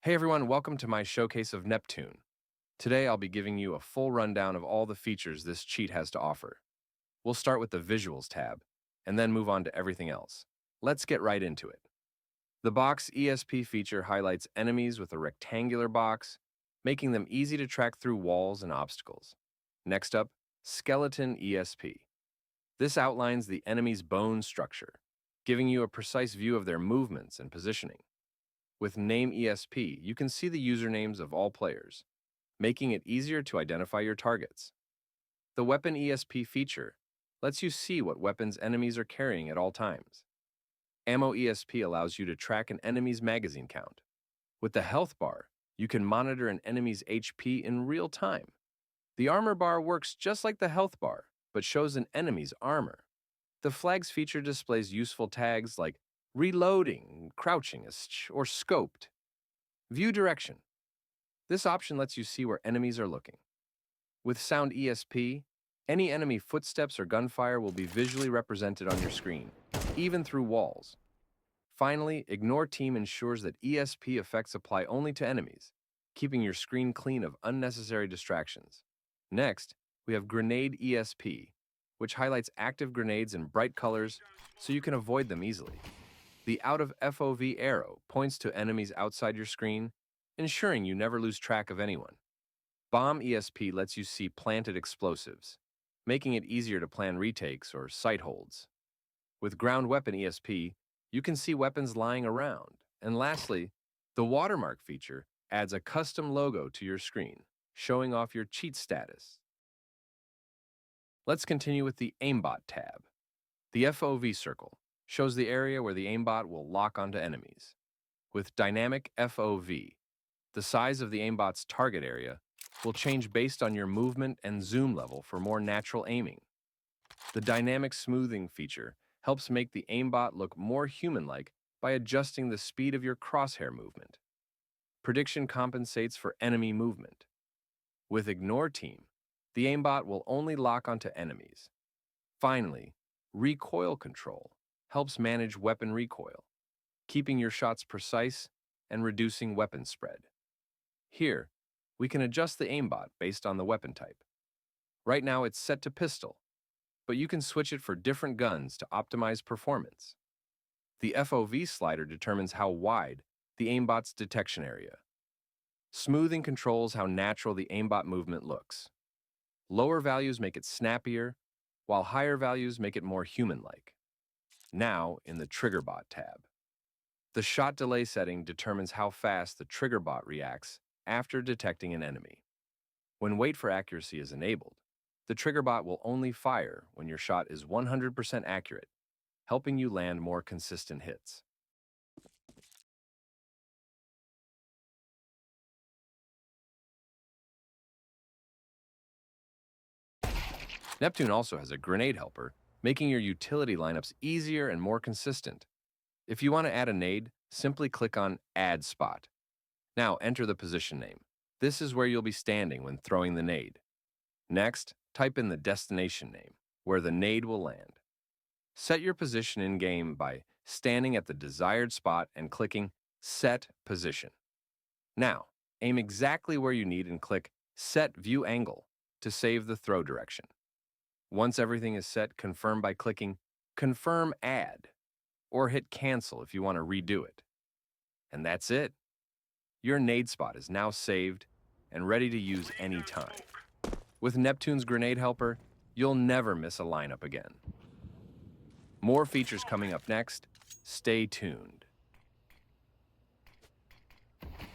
Hey everyone, welcome to my showcase of Neptune. Today I'll be giving you a full rundown of all the features this cheat has to offer. We'll start with the Visuals tab, and then move on to everything else. Let's get right into it. The Box ESP feature highlights enemies with a rectangular box, making them easy to track through walls and obstacles. Next up, Skeleton ESP. This outlines the enemy's bone structure, giving you a precise view of their movements and positioning. With Name ESP, you can see the usernames of all players, making it easier to identify your targets. The Weapon ESP feature lets you see what weapons enemies are carrying at all times. Ammo ESP allows you to track an enemy's magazine count. With the Health bar, you can monitor an enemy's HP in real time. The Armor bar works just like the Health bar, but shows an enemy's armor. The Flags feature displays useful tags like reloading, crouching, or scoped. View direction. This option lets you see where enemies are looking. With Sound ESP, any enemy footsteps or gunfire will be visually represented on your screen, even through walls. Finally, Ignore Team ensures that ESP effects apply only to enemies, keeping your screen clean of unnecessary distractions. Next, we have Grenade ESP, which highlights active grenades in bright colors so you can avoid them easily. The Out of FOV arrow points to enemies outside your screen, ensuring you never lose track of anyone. Bomb ESP lets you see planted explosives, making it easier to plan retakes or sight holds. With Ground Weapon ESP, you can see weapons lying around. And lastly, the Watermark feature adds a custom logo to your screen, showing off your cheat status. Let's continue with the Aimbot tab. The FOV circle shows the area where the aimbot will lock onto enemies. With Dynamic FOV, the size of the aimbot's target area will change based on your movement and zoom level for more natural aiming. The Dynamic Smoothing feature helps make the aimbot look more human-like by adjusting the speed of your crosshair movement. Prediction compensates for enemy movement. With Ignore Team, the aimbot will only lock onto enemies. Finally, Recoil Control helps manage weapon recoil, keeping your shots precise and reducing weapon spread. Here, we can adjust the aimbot based on the weapon type. Right now it's set to pistol, but you can switch it for different guns to optimize performance. The FOV slider determines how wide the aimbot's detection area. Smoothing controls how natural the aimbot movement looks. Lower values make it snappier, while higher values make it more human-like. Now, in the TriggerBot tab. The shot delay setting determines how fast the TriggerBot reacts after detecting an enemy. When Wait for Accuracy is enabled, the TriggerBot will only fire when your shot is 100% accurate, helping you land more consistent hits. Neptune also has a grenade helper, making your utility lineups easier and more consistent. If you want to add a nade, simply click on Add Spot. Now enter the position name. This is where you'll be standing when throwing the nade. Next, type in the destination name, where the nade will land. Set your position in-game by standing at the desired spot and clicking Set Position. Now, aim exactly where you need and click Set View Angle to save the throw direction. Once everything is set, confirm by clicking Confirm Add, or hit Cancel if you want to redo it. And that's it. Your nade spot is now saved and ready to use anytime. With Neptune's Grenade Helper, you'll never miss a lineup again. More features coming up next. Stay tuned.